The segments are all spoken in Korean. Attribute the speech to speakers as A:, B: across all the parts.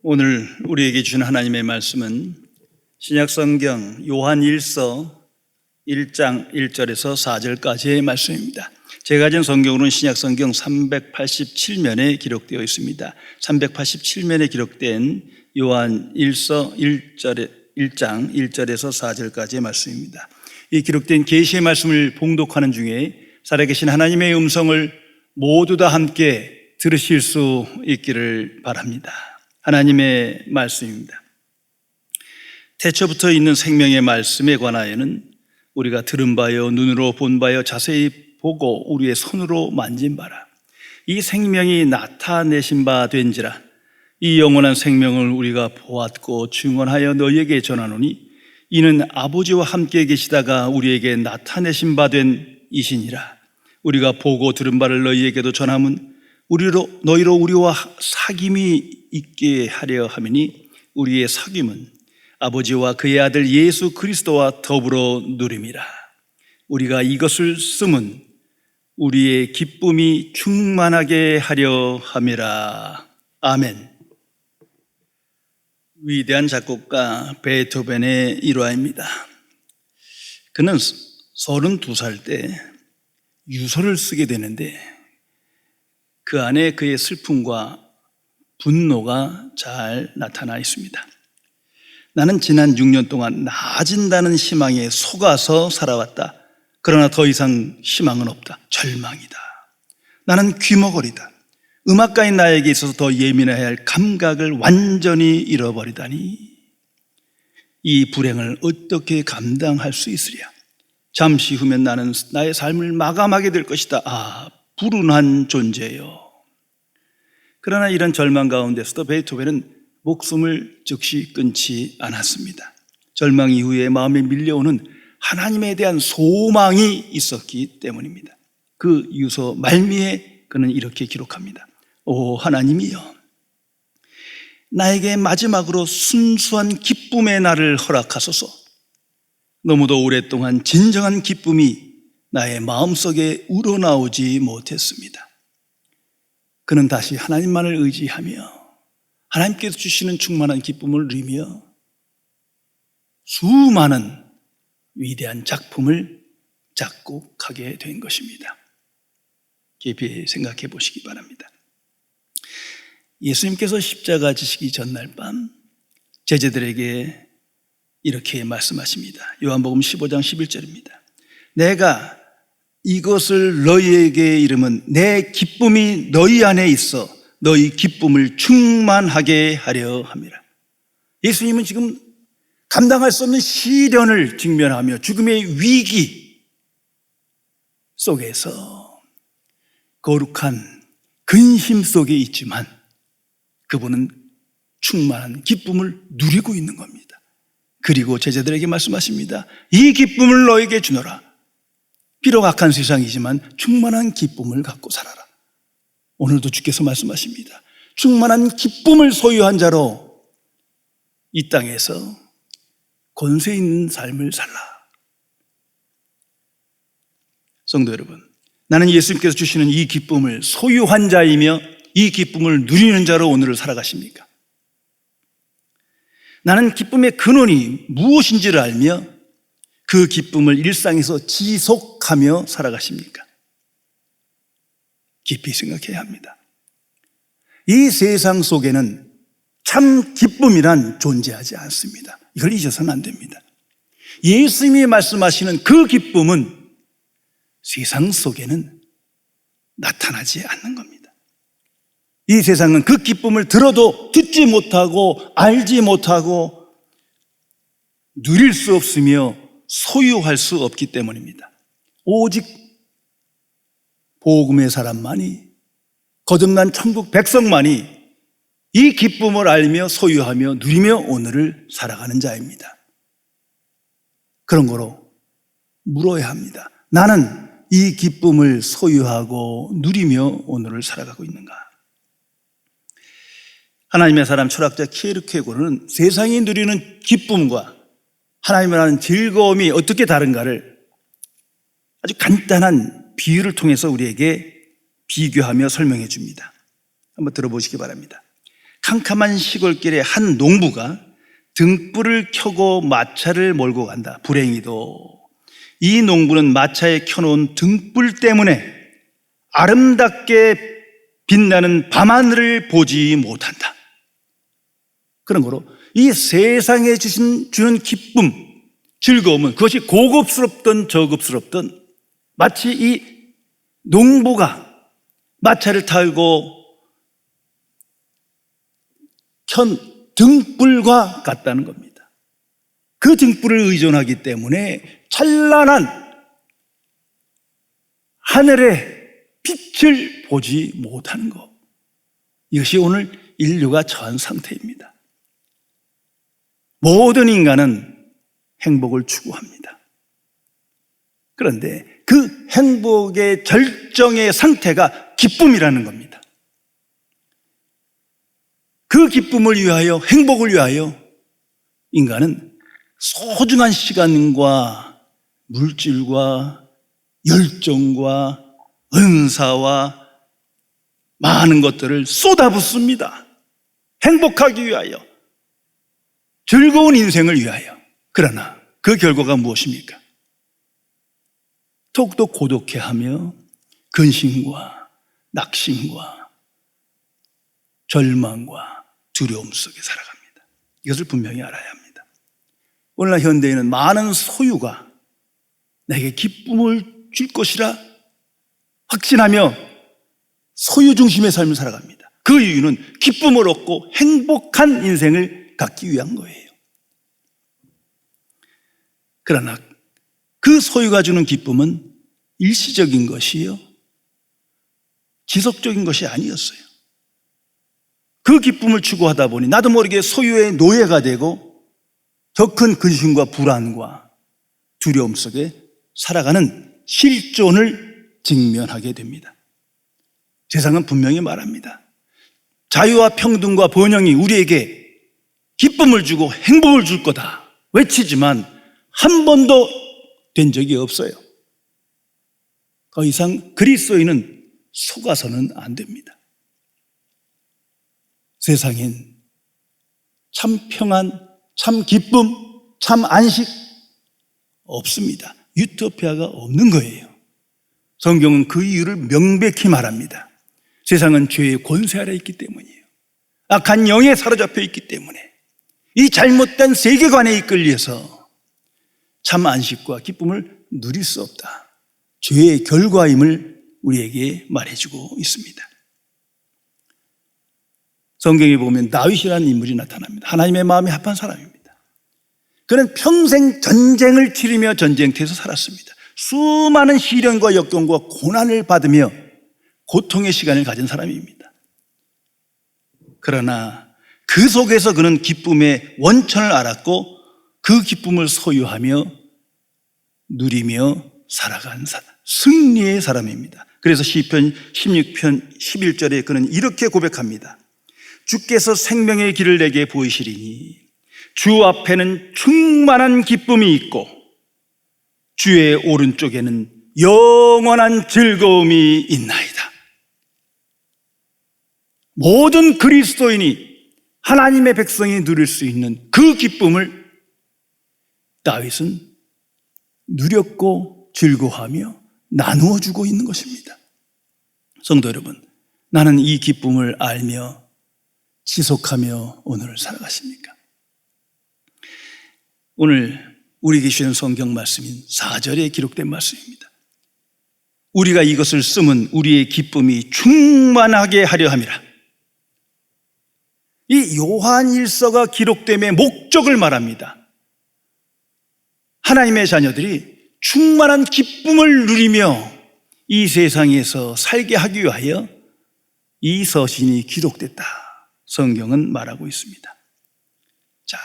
A: 오늘 우리에게 주신 하나님의 말씀은 신약성경 요한일서 1장 1절에서 4절까지의 말씀입니다. 제가 가진 성경으로는 신약성경 387면에 기록되어 있습니다. 387면에 기록된 요한일서 1장 1절에서 4절까지의 말씀입니다. 이 기록된 계시의 말씀을 봉독하는 중에 살아계신 하나님의 음성을 모두 다 함께 들으실 수 있기를 바랍니다. 하나님의 말씀입니다. 태초부터 있는 생명의 말씀에 관하여는 우리가 들은 바요 눈으로 본 바요 자세히 보고 우리의 손으로 만진 바라. 이 생명이 나타내신 바 된지라. 이 영원한 생명을 우리가 보았고 증언하여 너희에게 전하노니 이는 아버지와 함께 계시다가 우리에게 나타내신 바 된 이시니라. 우리가 보고 들은 바를 너희에게도 전함은 너희로 우리와 사귐이 있게 하려 함이니 우리의 사귐은 아버지와 그의 아들 예수 그리스도와 더불어 누림이라. 우리가 이것을 쓰면 우리의 기쁨이 충만하게 하려 함이라. 아멘. 위대한 작곡가 베토벤의 일화입니다. 그는 32살 때 유서를 쓰게 되는데 그 안에 그의 슬픔과 분노가 잘 나타나 있습니다. 나는 지난 6년 동안 나아진다는 희망에 속아서 살아왔다. 그러나 더 이상 희망은 없다. 절망이다. 나는 귀머거리다. 음악가인 나에게 있어서 더 예민해야 할 감각을 완전히 잃어버리다니 이 불행을 어떻게 감당할 수 있으랴. 잠시 후면 나는 나의 삶을 마감하게 될 것이다. 불운한 존재요. 그러나 이런 절망 가운데서도 베토벤은 목숨을 즉시 끊지 않았습니다. 절망 이후에 마음에 밀려오는 하나님에 대한 소망이 있었기 때문입니다. 그 유서 말미에 그는 이렇게 기록합니다. 오 하나님이여, 나에게 마지막으로 순수한 기쁨의 날을 허락하소서. 너무도 오랫동안 진정한 기쁨이 나의 마음속에 우러나오지 못했습니다. 그는 다시 하나님만을 의지하며 하나님께서 주시는 충만한 기쁨을 누리며 수많은 위대한 작품을 작곡하게 된 것입니다. 깊이 생각해 보시기 바랍니다. 예수님께서 십자가 지시기 전날 밤 제자들에게 이렇게 말씀하십니다. 요한복음 15장 11절입니다. 내가 이것을 너희에게 이르면 내 기쁨이 너희 안에 있어 너희 기쁨을 충만하게 하려 함이라. 예수님은 지금 감당할 수 없는 시련을 직면하며 죽음의 위기 속에서 거룩한 근심 속에 있지만 그분은 충만한 기쁨을 누리고 있는 겁니다. 그리고 제자들에게 말씀하십니다. 이 기쁨을 너에게 주노라. 비록 악한 세상이지만 충만한 기쁨을 갖고 살아라. 오늘도 주께서 말씀하십니다. 충만한 기쁨을 소유한 자로 이 땅에서 권세 있는 삶을 살라. 성도 여러분, 나는 예수님께서 주시는 이 기쁨을 소유한 자이며 이 기쁨을 누리는 자로 오늘을 살아가십니까? 나는 기쁨의 근원이 무엇인지를 알며 그 기쁨을 일상에서 지속하며 살아가십니까? 깊이 생각해야 합니다. 이 세상 속에는 참 기쁨이란 존재하지 않습니다. 이걸 잊어서는 안 됩니다. 예수님이 말씀하시는 그 기쁨은 세상 속에는 나타나지 않는 겁니다. 이 세상은 그 기쁨을 들어도 듣지 못하고 알지 못하고 누릴 수 없으며 소유할 수 없기 때문입니다. 오직 복음의 사람만이, 거듭난 천국 백성만이 이 기쁨을 알며 소유하며 누리며 오늘을 살아가는 자입니다. 그런 거로 물어야 합니다. 나는 이 기쁨을 소유하고 누리며 오늘을 살아가고 있는가? 하나님의 사람 철학자 키에르케고르는 세상이 누리는 기쁨과 하나님을 아는 즐거움이 어떻게 다른가를 아주 간단한 비유를 통해서 우리에게 비교하며 설명해 줍니다. 한번 들어보시기 바랍니다. 캄캄한 시골길에 한 농부가 등불을 켜고 마차를 몰고 간다. 불행히도 이 농부는 마차에 켜놓은 등불 때문에 아름답게 빛나는 밤하늘을 보지 못한다. 그런 거로 이 세상에 주는 기쁨, 즐거움은 그것이 고급스럽든 저급스럽든 마치 이 농부가 마차를 타고 켠 등불과 같다는 겁니다. 그 등불을 의존하기 때문에 찬란한 하늘의 빛을 보지 못하는 것. 이것이 오늘 인류가 처한 상태입니다. 모든 인간은 행복을 추구합니다. 그런데 그 행복의 절정의 상태가 기쁨이라는 겁니다. 그 기쁨을 위하여, 행복을 위하여 인간은 소중한 시간과 물질과 열정과 은사와 많은 것들을 쏟아붓습니다. 행복하기 위하여, 즐거운 인생을 위하여. 그러나 그 결과가 무엇입니까? 더욱더 고독해하며 근심과 낙심과 절망과 두려움 속에 살아갑니다. 이것을 분명히 알아야 합니다. 오늘날 현대인은 많은 소유가 내게 기쁨을 줄 것이라 확신하며 소유 중심의 삶을 살아갑니다. 그 이유는 기쁨을 얻고 행복한 인생을 갖기 위한 거예요. 그러나 그 소유가 주는 기쁨은 일시적인 것이요, 지속적인 것이 아니었어요. 그 기쁨을 추구하다 보니 나도 모르게 소유의 노예가 되고 더 큰 근심과 불안과 두려움 속에 살아가는 실존을 직면하게 됩니다. 세상은 분명히 말합니다. 자유와 평등과 번영이 우리에게 기쁨을 주고 행복을 줄 거다 외치지만 한 번도 된 적이 없어요. 더 이상 그리스도인은 속아서는 안 됩니다. 세상엔 참 평안, 참 기쁨, 참 안식 없습니다. 유토피아가 없는 거예요. 성경은 그 이유를 명백히 말합니다. 세상은 죄의 권세 아래 있기 때문이에요. 악한 영에 사로잡혀 있기 때문에, 이 잘못된 세계관에 이끌려서 참 안식과 기쁨을 누릴 수 없다. 죄의 결과임을 우리에게 말해주고 있습니다. 성경에 보면 다윗이라는 인물이 나타납니다. 하나님의 마음이 합한 사람입니다. 그는 평생 전쟁을 치르며 전쟁터에서 살았습니다. 수많은 시련과 역경과 고난을 받으며 고통의 시간을 가진 사람입니다. 그러나 그 속에서 그는 기쁨의 원천을 알았고 그 기쁨을 소유하며 누리며 살아간 사람, 승리의 사람입니다. 그래서 시편 16편 11절에 그는 이렇게 고백합니다. 주께서 생명의 길을 내게 보이시리니 주 앞에는 충만한 기쁨이 있고 주의 오른쪽에는 영원한 즐거움이 있나이다. 모든 그리스도인이, 하나님의 백성이 누릴 수 있는 그 기쁨을 다윗은 누렸고 즐거워하며 나누어 주고 있는 것입니다. 성도 여러분, 나는 이 기쁨을 알며 지속하며 오늘을 살아가십니까? 오늘 우리에게 주신 성경 말씀인 4절에 기록된 말씀입니다. 우리가 이것을 쓰면 우리의 기쁨이 충만하게 하려 함이라. 이 요한일서가 기록됨의 목적을 말합니다. 하나님의 자녀들이 충만한 기쁨을 누리며 이 세상에서 살게 하기 위하여 이 서신이 기록됐다. 성경은 말하고 있습니다. 자,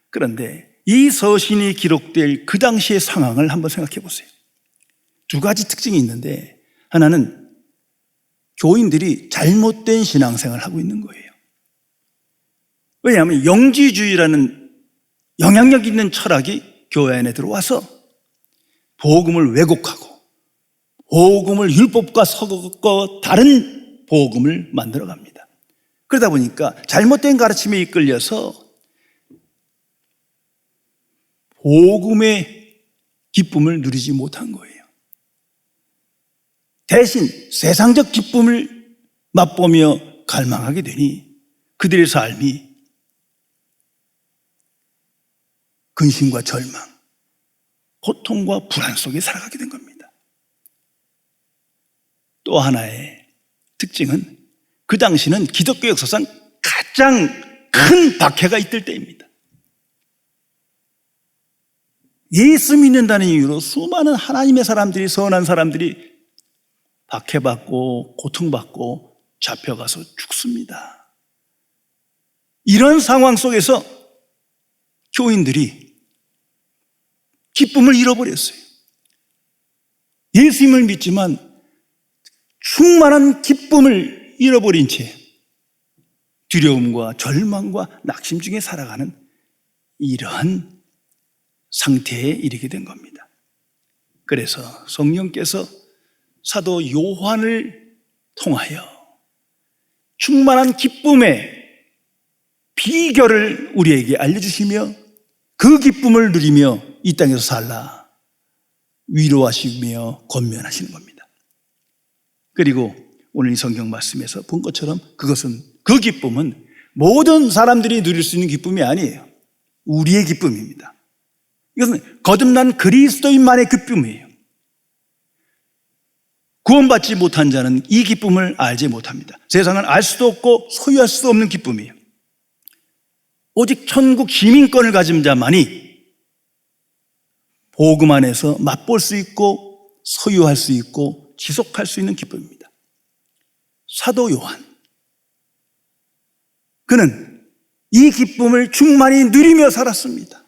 A: 그런데 이 서신이 기록될 그 당시의 상황을 한번 생각해 보세요. 두 가지 특징이 있는데, 하나는 교인들이 잘못된 신앙생활을 하고 있는 거예요. 왜냐하면 영지주의라는 영향력 있는 철학이 교회 안에 들어와서 복음을 왜곡하고 복음을 율법과 섞어 다른 복음을 만들어 갑니다. 그러다 보니까 잘못된 가르침에 이끌려서 복음의 기쁨을 누리지 못한 거예요. 대신 세상적 기쁨을 맛보며 갈망하게 되니 그들의 삶이 근심과 절망, 고통과 불안 속에 살아가게 된 겁니다. 또 하나의 특징은 그 당시는 기독교 역사상 가장 큰 박해가 있을 때입니다. 예수 믿는다는 이유로 수많은 하나님의 사람들이, 선한 사람들이 박해받고 고통받고 잡혀가서 죽습니다. 이런 상황 속에서 교인들이 기쁨을 잃어버렸어요. 예수님을 믿지만 충만한 기쁨을 잃어버린 채 두려움과 절망과 낙심 중에 살아가는 이러한 상태에 이르게 된 겁니다. 그래서 성령께서 사도 요한을 통하여 충만한 기쁨의 비결을 우리에게 알려주시며 그 기쁨을 누리며 이 땅에서 살라 위로하시며 권면하시는 겁니다. 그리고 오늘 이 성경 말씀에서 본 것처럼 그 기쁨은 모든 사람들이 누릴 수 있는 기쁨이 아니에요. 우리의 기쁨입니다. 이것은 거듭난 그리스도인만의 기쁨이에요. 구원받지 못한 자는 이 기쁨을 알지 못합니다. 세상은 알 수도 없고 소유할 수도 없는 기쁨이에요. 오직 천국 시민권을 가진 자만이 복음 안에서 맛볼 수 있고 소유할 수 있고 지속할 수 있는 기쁨입니다. 사도 요한, 그는 이 기쁨을 충만히 누리며 살았습니다.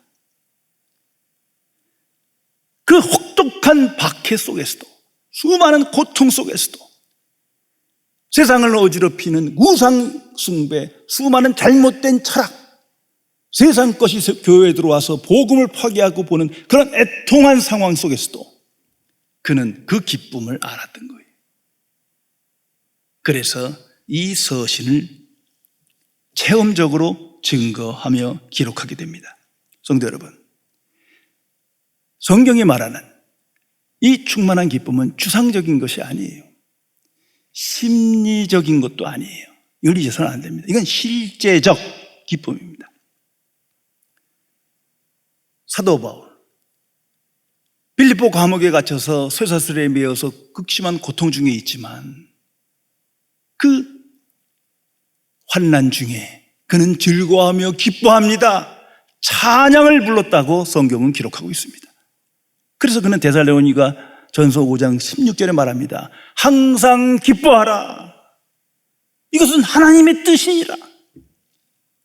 A: 그 혹독한 박해 속에서도, 수많은 고통 속에서도, 세상을 어지럽히는 우상 숭배, 수많은 잘못된 철학, 세상 것이 교회에 들어와서 복음을 파괴하고 보는 그런 애통한 상황 속에서도 그는 그 기쁨을 알았던 거예요. 그래서 이 서신을 체험적으로 증거하며 기록하게 됩니다. 성도 여러분, 성경이 말하는 이 충만한 기쁨은 추상적인 것이 아니에요. 심리적인 것도 아니에요. 이걸 잊어서는 안 됩니다. 이건 실제적 기쁨입니다. 사도 바울, 빌립보 감옥에 갇혀서 쇠사슬에 매어서 극심한 고통 중에 있지만 그 환난 중에 그는 즐거워하며 기뻐합니다. 찬양을 불렀다고 성경은 기록하고 있습니다. 그래서 그는 데살로니가 전서 5장 16절에 말합니다. 항상 기뻐하라. 이것은 하나님의 뜻이니라.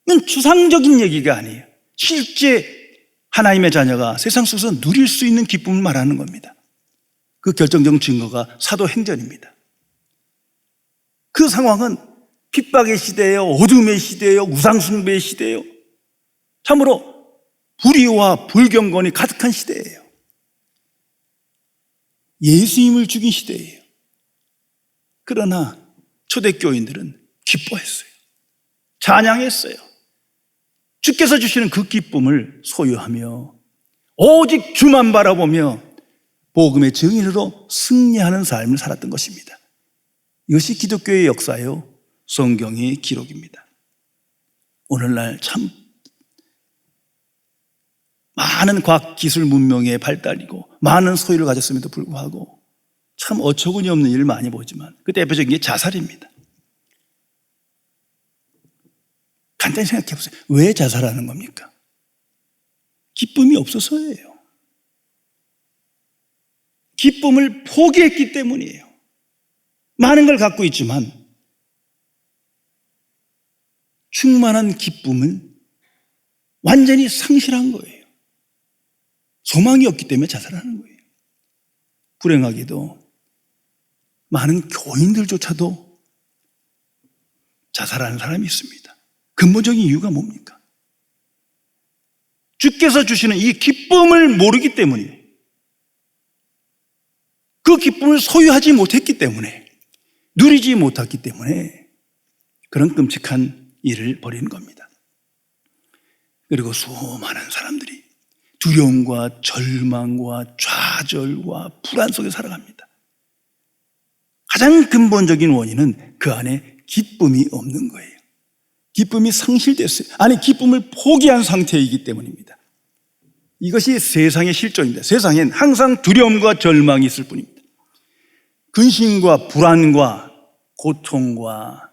A: 이건 추상적인 얘기가 아니에요. 실제 하나님의 자녀가 세상 속에서 누릴 수 있는 기쁨을 말하는 겁니다. 그 결정적 증거가 사도행전입니다. 그 상황은 핍박의 시대예요, 어둠의 시대예요, 우상숭배의 시대예요. 참으로 불의와 불경건이 가득한 시대예요. 예수님을 죽인 시대예요. 그러나 초대교인들은 기뻐했어요. 찬양했어요. 주께서 주시는 그 기쁨을 소유하며 오직 주만 바라보며 복음의 증인으로 승리하는 삶을 살았던 것입니다. 이것이 기독교의 역사요, 성경의 기록입니다. 오늘날 참 많은 과학기술 문명의 발달이고 많은 소유를 가졌음에도 불구하고 참 어처구니 없는 일을 많이 보지만 그 대표적인 게 자살입니다. 간단히 생각해 보세요. 왜 자살하는 겁니까? 기쁨이 없어서예요. 기쁨을 포기했기 때문이에요. 많은 걸 갖고 있지만 충만한 기쁨을 완전히 상실한 거예요. 소망이 없기 때문에 자살하는 거예요. 불행하게도 많은 교인들조차도 자살하는 사람이 있습니다. 근본적인 이유가 뭡니까? 주께서 주시는 이 기쁨을 모르기 때문이에요. 그 기쁨을 소유하지 못했기 때문에, 누리지 못했기 때문에 그런 끔찍한 일을 벌이는 겁니다. 그리고 수많은 사람들이 두려움과 절망과 좌절과 불안 속에 살아갑니다. 가장 근본적인 원인은 그 안에 기쁨이 없는 거예요. 기쁨이 상실됐어요. 아니, 기쁨을 포기한 상태이기 때문입니다. 이것이 세상의 실존입니다. 세상엔 항상 두려움과 절망이 있을 뿐입니다. 근심과 불안과 고통과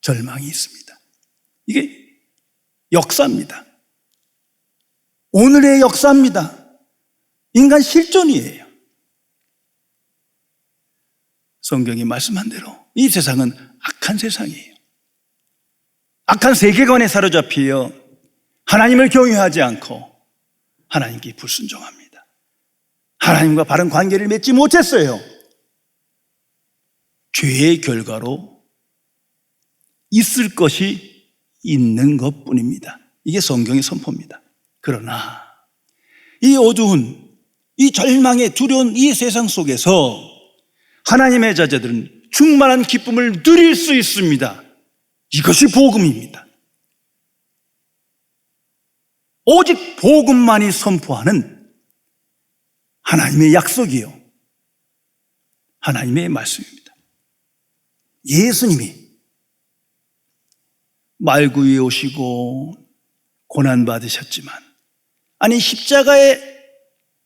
A: 절망이 있습니다. 이게 역사입니다. 오늘의 역사입니다. 인간 실존이에요. 성경이 말씀한 대로 이 세상은 악한 세상이에요. 악한 세계관에 사로잡히어 하나님을 경외하지 않고 하나님께 불순종합니다. 하나님과 바른 관계를 맺지 못했어요. 죄의 결과로 있을 것이 있는 것뿐입니다. 이게 성경의 선포입니다. 그러나 이 어두운, 이 절망에 두려운 이 세상 속에서 하나님의 자녀들은 충만한 기쁨을 누릴 수 있습니다. 이것이 복음입니다. 오직 복음만이 선포하는 하나님의 약속이요, 하나님의 말씀입니다. 예수님이 말구에 오시고 고난받으셨지만, 아니 십자가에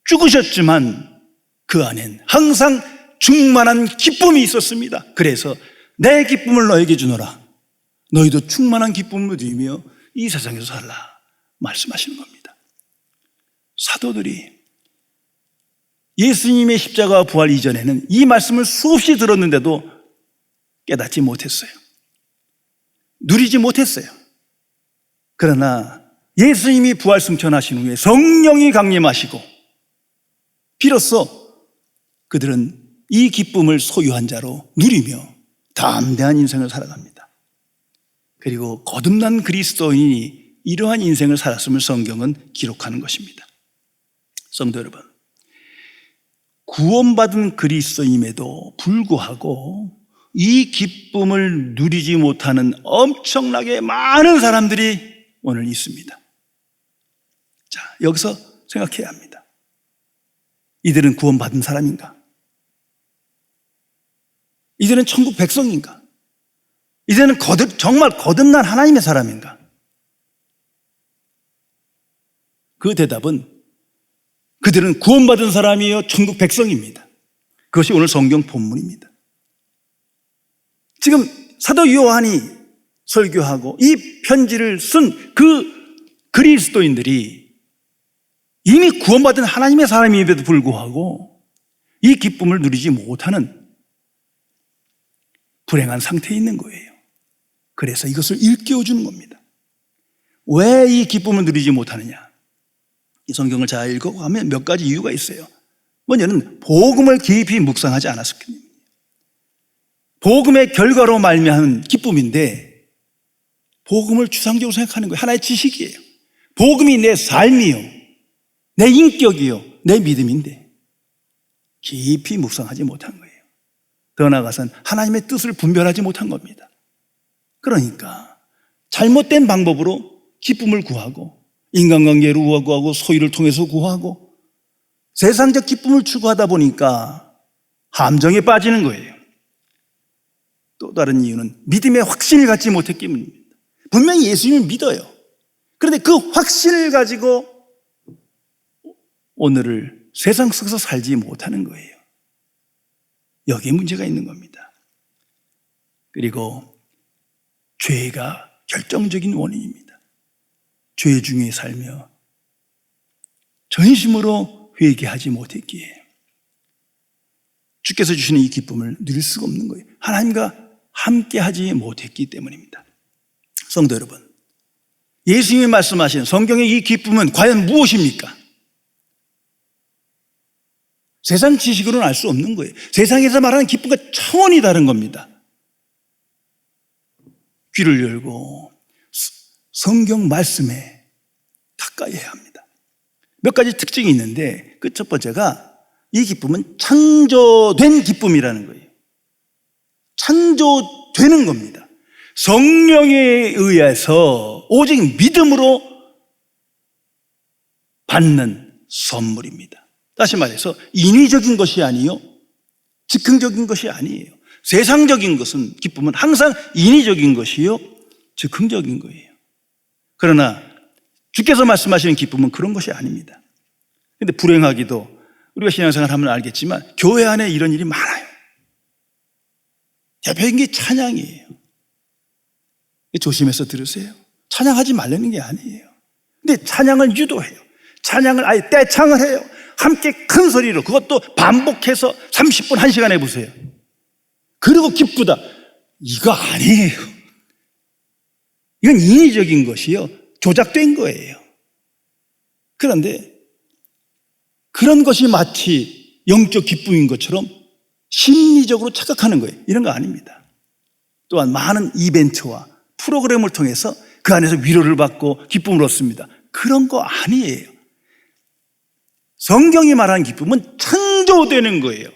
A: 죽으셨지만 그 안엔 항상 충만한 기쁨이 있었습니다. 그래서 내 기쁨을 너에게 주노라, 너희도 충만한 기쁨을 누리며 이 세상에서 살라 말씀하시는 겁니다. 사도들이 예수님의 십자가와 부활 이전에는 이 말씀을 수없이 들었는데도 깨닫지 못했어요. 누리지 못했어요. 그러나 예수님이 부활 승천하신 후에 성령이 강림하시고 비로소 그들은 이 기쁨을 소유한 자로 누리며 담대한 인생을 살아갑니다. 그리고 거듭난 그리스도인이 이러한 인생을 살았음을 성경은 기록하는 것입니다. 성도 여러분, 구원받은 그리스도임에도 불구하고 이 기쁨을 누리지 못하는 엄청나게 많은 사람들이 오늘 있습니다. 자, 여기서 생각해야 합니다. 이들은 구원받은 사람인가? 이들은 천국 백성인가? 이들은 정말 거듭난 하나님의 사람인가? 그 대답은 그들은 구원받은 사람이요 천국 백성입니다. 그것이 오늘 성경 본문입니다. 지금 사도 요한이 설교하고 이 편지를 쓴 그 그리스도인들이 이미 구원받은 하나님의 사람임에도 불구하고 이 기쁨을 누리지 못하는 불행한 상태에 있는 거예요. 그래서 이것을 일깨워주는 겁니다. 왜 이 기쁨을 누리지 못하느냐? 이 성경을 잘 읽어가면 몇 가지 이유가 있어요. 먼저는 복음을 깊이 묵상하지 않았을 겁니다. 복음의 결과로 말미암은 기쁨인데 복음을 추상적으로 생각하는 거예요. 하나의 지식이에요. 복음이 내 삶이요, 내 인격이요, 내 믿음인데 깊이 묵상하지 못한 거예요. 더 나아가서는 하나님의 뜻을 분별하지 못한 겁니다. 그러니까 잘못된 방법으로 기쁨을 구하고 인간관계를 구하고 소유를 통해서 구하고 세상적 기쁨을 추구하다 보니까 함정에 빠지는 거예요. 또 다른 이유는 믿음의 확신을 갖지 못했기 때문입니다. 분명히 예수님을 믿어요. 그런데 그 확신을 가지고 오늘을 세상 속에서 살지 못하는 거예요. 여기에 문제가 있는 겁니다. 그리고 죄가 결정적인 원인입니다. 죄 중에 살며 전심으로 회개하지 못했기에 주께서 주시는 이 기쁨을 누릴 수가 없는 거예요. 하나님과 함께하지 못했기 때문입니다. 성도 여러분, 예수님이 말씀하신 성경의 이 기쁨은 과연 무엇입니까? 세상 지식으로는 알 수 없는 거예요. 세상에서 말하는 기쁨과 차원이 다른 겁니다. 귀를 열고 성경 말씀에 가까이 해야 합니다. 몇 가지 특징이 있는데 그 첫 번째가 이 기쁨은 창조된 기쁨이라는 거예요. 창조되는 겁니다. 성령에 의해서 오직 믿음으로 받는 선물입니다. 다시 말해서 인위적인 것이 아니요, 즉흥적인 것이 아니에요. 세상적인 것은, 기쁨은 항상 인위적인 것이요, 즉흥적인 거예요. 그러나 주께서 말씀하시는 기쁨은 그런 것이 아닙니다. 그런데 불행하기도, 우리가 신앙생활 하면 알겠지만 교회 안에 이런 일이 많아요. 대표적인 게 찬양이에요. 조심해서 들으세요. 찬양하지 말라는 게 아니에요. 근데 찬양을 유도해요. 찬양을 아예 떼창을 해요. 함께 큰 소리로, 그것도 반복해서 30분, 1시간 해보세요. 그리고 기쁘다. 이거 아니에요. 이건 인위적인 것이요, 조작된 거예요. 그런데 그런 것이 마치 영적 기쁨인 것처럼 심리적으로 착각하는 거예요. 이런 거 아닙니다. 또한 많은 이벤트와 프로그램을 통해서 그 안에서 위로를 받고 기쁨을 얻습니다. 그런 거 아니에요. 성경이 말하는 기쁨은 창조되는 거예요.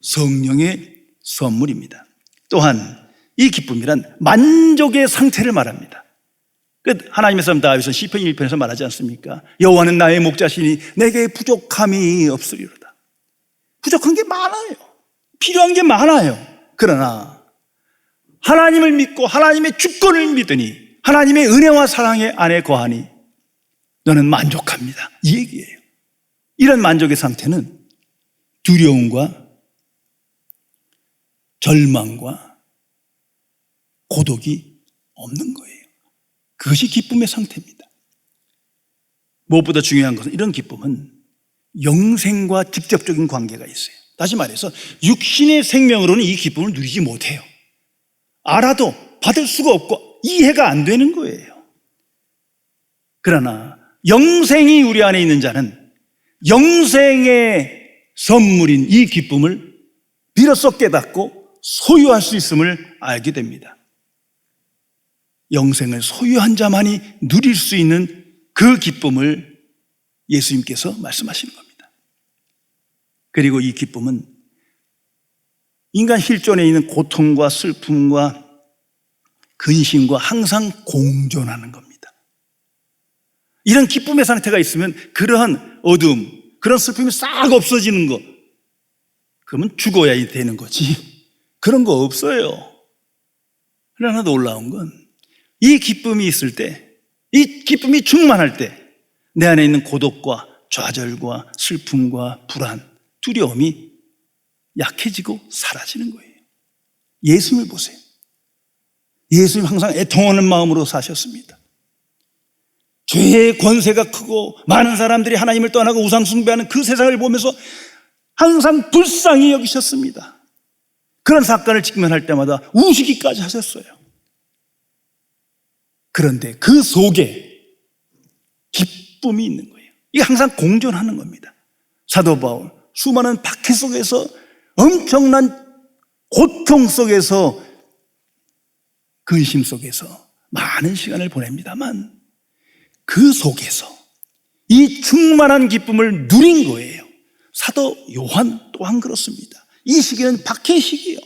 A: 성령의 선물입니다. 또한 이 기쁨이란 만족의 상태를 말합니다. 하나님의 사람 다윗은 시편 1편에서 말하지 않습니까? 여호와는 나의 목자시니 내게 부족함이 없으리로다. 부족한 게 많아요. 필요한 게 많아요. 그러나 하나님을 믿고 하나님의 주권을 믿으니, 하나님의 은혜와 사랑의 안에 거하니 너는 만족합니다, 이 얘기예요. 이런 만족의 상태는 두려움과 절망과 고독이 없는 거예요. 그것이 기쁨의 상태입니다. 무엇보다 중요한 것은, 이런 기쁨은 영생과 직접적인 관계가 있어요. 다시 말해서 육신의 생명으로는 이 기쁨을 누리지 못해요. 알아도 받을 수가 없고 이해가 안 되는 거예요. 그러나 영생이 우리 안에 있는 자는 영생의 선물인 이 기쁨을 비로소 깨닫고 소유할 수 있음을 알게 됩니다. 영생을 소유한 자만이 누릴 수 있는 그 기쁨을 예수님께서 말씀하시는 겁니다. 그리고 이 기쁨은 인간 실존에 있는 고통과 슬픔과 근심과 항상 공존하는 겁니다. 이런 기쁨의 상태가 있으면 그러한 어두움, 그런 슬픔이 싹 없어지는 거, 그러면 죽어야 되는 거지. 그런 거 없어요. 그러나 놀라운 건, 이 기쁨이 있을 때, 이 기쁨이 충만할 때 내 안에 있는 고독과 좌절과 슬픔과 불안, 두려움이 약해지고 사라지는 거예요. 예수님을 보세요. 예수님 항상 애통하는 마음으로 사셨습니다. 죄의 권세가 크고 많은 사람들이 하나님을 떠나고 우상 숭배하는 그 세상을 보면서 항상 불쌍히 여기셨습니다. 그런 사건을 직면할 때마다 우시기까지 하셨어요. 그런데 그 속에 기쁨이 있는 거예요. 이게 항상 공존하는 겁니다. 사도 바울, 수많은 박해 속에서, 엄청난 고통 속에서, 근심 속에서 많은 시간을 보냅니다만 그 속에서 이 충만한 기쁨을 누린 거예요. 사도 요한 또한 그렇습니다. 이 시기는 박해의 시기예요.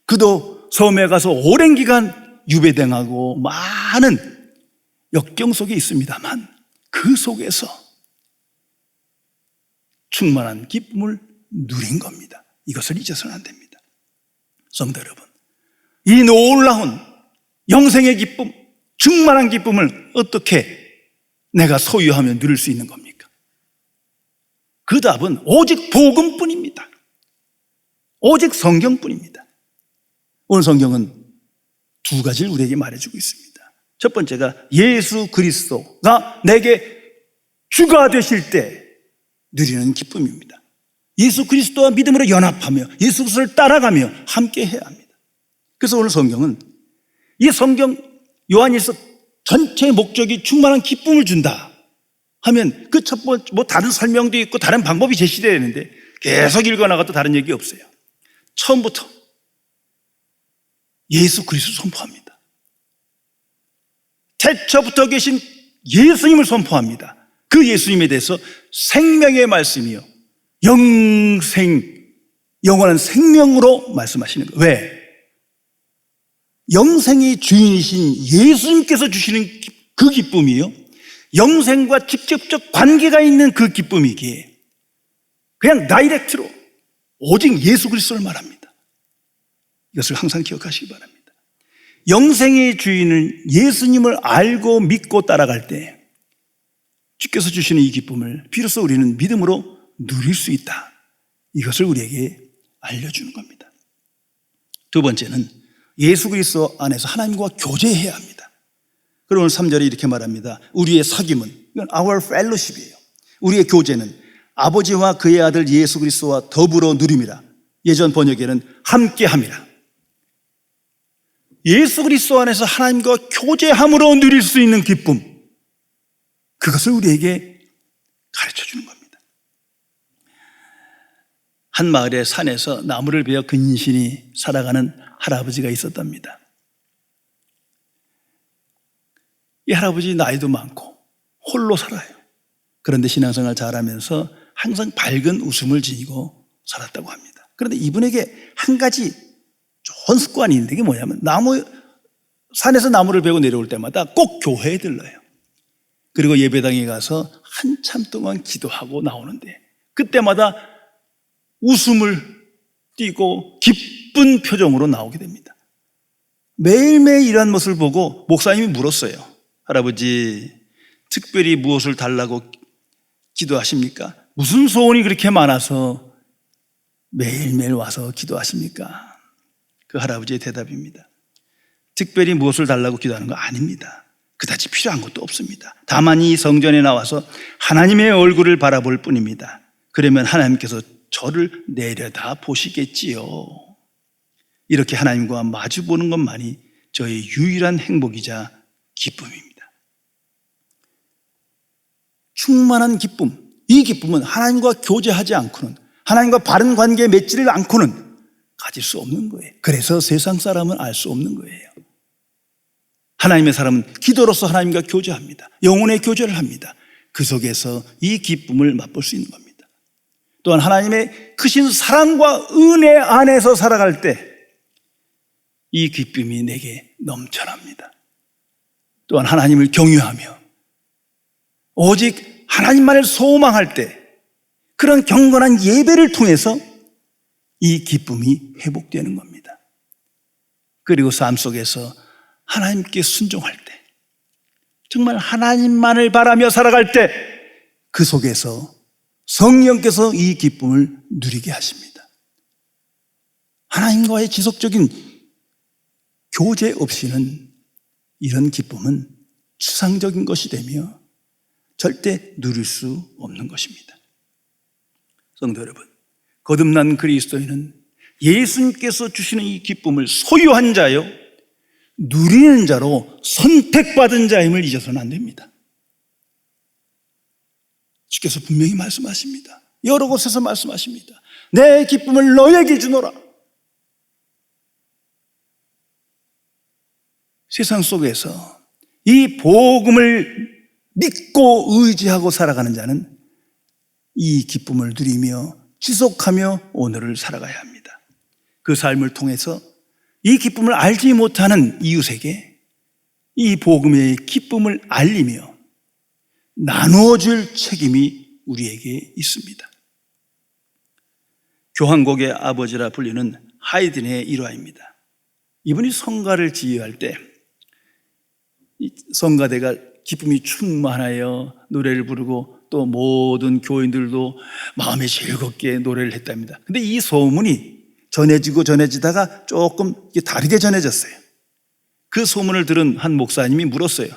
A: 그도 섬에 가서 오랜 기간 유배당하고 많은 역경 속에 있습니다만 그 속에서 충만한 기쁨을 누린 겁니다. 이것을 잊어서는 안 됩니다. 성도 여러분, 이 놀라운 영생의 기쁨, 충만한 기쁨을 어떻게 내가 소유하며 누릴 수 있는 겁니까? 그 답은 오직 복음뿐입니다. 오직 성경뿐입니다. 오늘 성경은 두 가지를 우리에게 말해주고 있습니다. 첫 번째가 예수 그리스도가 내게 주가 되실 때 누리는 기쁨입니다. 예수 그리스도와 믿음으로 연합하며 예수 그리스도를 따라가며 함께 해야 합니다. 그래서 오늘 성경은, 이 성경 요한일서 전체의 목적이 충만한 기쁨을 준다 하면 그 첫 번째, 뭐 다른 설명도 있고 다른 방법이 제시되어야 되는데 계속 읽어나가도 다른 얘기 없어요. 처음부터 예수 그리스도 선포합니다. 태초부터 계신 예수님을 선포합니다. 그 예수님에 대해서 생명의 말씀이요, 영생이 영원한 생명으로 말씀하시는 거예요. 왜? 영생의 주인이신 예수님께서 주시는 그 기쁨이요, 영생과 직접적 관계가 있는 그 기쁨이기에 그냥 다이렉트로 오직 예수 그리스도를 말합니다. 이것을 항상 기억하시기 바랍니다. 영생의 주인은 예수님을 알고 믿고 따라갈 때 주께서 주시는 이 기쁨을 비로소 우리는 믿음으로 누릴 수 있다, 이것을 우리에게 알려주는 겁니다. 두 번째는 예수 그리스도 안에서 하나님과 교제해야 합니다. 그리고 오늘 3절에 이렇게 말합니다. 우리의 사귐은, 이건 our fellowship이에요. 우리의 교제는 아버지와 그의 아들 예수 그리스도와 더불어 누림이라. 예전 번역에는 함께함이라. 예수 그리스도 안에서 하나님과 교제함으로 누릴 수 있는 기쁨, 그것을 우리에게 가르쳐주는 겁니다. 한 마을의 산에서 나무를 베어 근신히 살아가는 할아버지가 있었답니다. 이 할아버지 나이도 많고 홀로 살아요. 그런데 신앙생활 잘하면서 항상 밝은 웃음을 지니고 살았다고 합니다. 그런데 이분에게 한 가지 좋은 습관이 있는데, 이게 뭐냐면 산에서 나무를 베고 내려올 때마다 꼭 교회에 들러요. 그리고 예배당에 가서 한참 동안 기도하고 나오는데 그때마다 웃음을 띠고 기쁜 표정으로 나오게 됩니다. 매일매일 이러한 모습을 보고 목사님이 물었어요. 할아버지, 특별히 무엇을 달라고 기도하십니까? 무슨 소원이 그렇게 많아서 매일매일 와서 기도하십니까? 그 할아버지의 대답입니다. 특별히 무엇을 달라고 기도하는 거 아닙니다. 그다지 필요한 것도 없습니다. 다만 이 성전에 나와서 하나님의 얼굴을 바라볼 뿐입니다. 그러면 하나님께서 저를 내려다 보시겠지요. 이렇게 하나님과 마주보는 것만이 저의 유일한 행복이자 기쁨입니다. 충만한 기쁨, 이 기쁨은 하나님과 교제하지 않고는, 하나님과 바른 관계에 맺지를 않고는 가질 수 없는 거예요. 그래서 세상 사람은 알 수 없는 거예요. 하나님의 사람은 기도로서 하나님과 교제합니다. 영혼의 교제를 합니다. 그 속에서 이 기쁨을 맛볼 수 있는 겁니다. 또한 하나님의 크신 사랑과 은혜 안에서 살아갈 때 이 기쁨이 내게 넘쳐납니다. 또한 하나님을 경유하며 오직 하나님만을 소망할 때 그런 경건한 예배를 통해서 이 기쁨이 회복되는 겁니다. 그리고 삶 속에서 하나님께 순종할 때, 정말 하나님만을 바라며 살아갈 때 그 속에서 성령께서 이 기쁨을 누리게 하십니다. 하나님과의 지속적인 교제 없이는 이런 기쁨은 추상적인 것이 되며 절대 누릴 수 없는 것입니다. 성도 여러분, 거듭난 그리스도인은 예수님께서 주시는 이 기쁨을 소유한 자요, 누리는 자로 선택받은 자임을 잊어서는 안 됩니다. 주께서 분명히 말씀하십니다. 여러 곳에서 말씀하십니다. 내 기쁨을 너에게 주노라. 세상 속에서 이 복음을 믿고 의지하고 살아가는 자는 이 기쁨을 누리며 지속하며 오늘을 살아가야 합니다. 그 삶을 통해서 이 기쁨을 알지 못하는 이웃에게 이 복음의 기쁨을 알리며 나누어줄 책임이 우리에게 있습니다. 교향곡의 아버지라 불리는 하이든의 일화입니다. 이분이 성가를 지휘할 때 성가대가 기쁨이 충만하여 노래를 부르고 또 모든 교인들도 마음에 즐겁게 노래를 했답니다. 근데 이 소문이 전해지다가 조금 다르게 전해졌어요. 그 소문을 들은 한 목사님이 물었어요.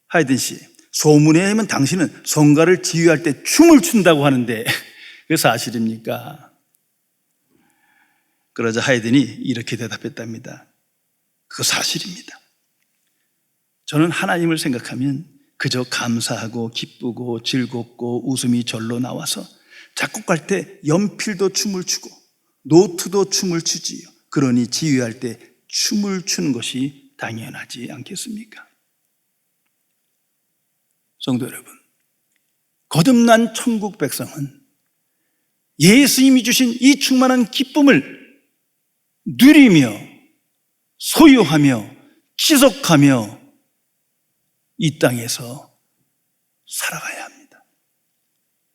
A: 하이든 씨, 소문에 의하면 당신은 성가를 지휘할 때 춤을 춘다고 하는데 그게 사실입니까? 그러자 하이든이 이렇게 대답했답니다. 그거 사실입니다. 저는 하나님을 생각하면 그저 감사하고 기쁘고 즐겁고 웃음이 절로 나와서 작곡할 때 연필도 춤을 추고 노트도 춤을 추지요. 그러니 지휘할 때 춤을 추는 것이 당연하지 않겠습니까? 성도 여러분, 거듭난 천국 백성은 예수님이 주신 이 충만한 기쁨을 누리며 소유하며 지속하며 이 땅에서 살아가야 합니다.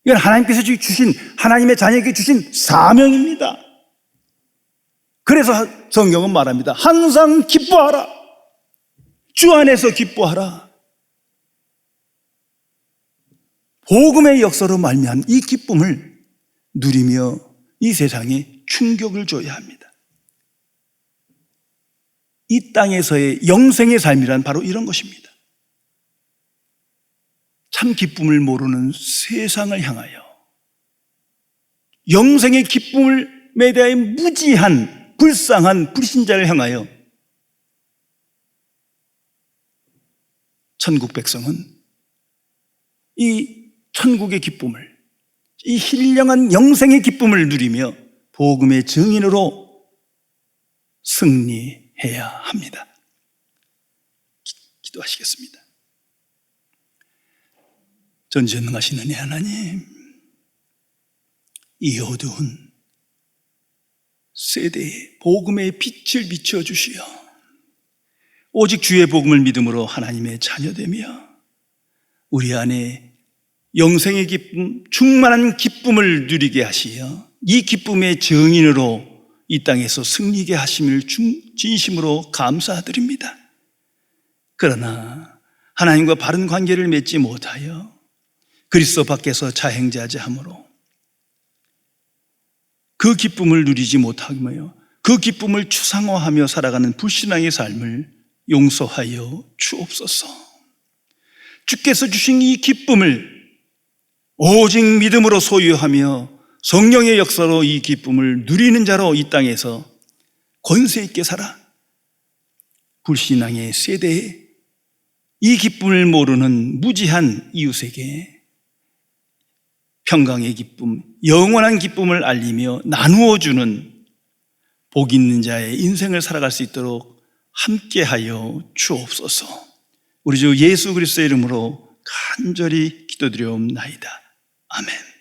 A: 이건 하나님께서 주신, 하나님의 자녀에게 주신 사명입니다. 그래서 성경은 말합니다. 항상 기뻐하라. 주 안에서 기뻐하라. 복음의 역사로 말미암은 이 기쁨을 누리며 이 세상에 충격을 줘야 합니다. 이 땅에서의 영생의 삶이란 바로 이런 것입니다. 참 기쁨을 세상을 향하여 영생의 기쁨에 대해 무지한 불쌍한 불신자를 향하여 천국 백성은 이 천국의 기쁨을, 이 신령한 영생의 기쁨을 누리며 복음의 증인으로 승리해야 합니다. 기도하시겠습니다. 전지전능하신 은혜 하나님, 이 어두운 세대에 복음의 빛을 비춰주시어 오직 주의 복음을 믿음으로 하나님의 자녀되며 우리 안에 영생의 기쁨, 충만한 기쁨을 누리게 하시어 이 기쁨의 증인으로 이 땅에서 승리게 하심을 진심으로 감사드립니다. 그러나 하나님과 바른 관계를 맺지 못하여 그리스도 밖에서 자행자재함으로 그 기쁨을 누리지 못하며 그 기쁨을 추상화하며 살아가는 불신앙의 삶을 용서하여 주옵소서. 주께서 주신 이 기쁨을 오직 믿음으로 소유하며 성령의 역사로 이 기쁨을 누리는 자로 이 땅에서 권세 있게 살아 불신앙의 세대에 이 기쁨을 모르는 무지한 이웃에게 평강의 기쁨, 영원한 기쁨을 알리며 나누어 주는 복 있는 자의 인생을 살아갈 수 있도록 함께하여 주옵소서. 우리 주 예수 그리스도의 이름으로 간절히 기도드리옵나이다. 아멘.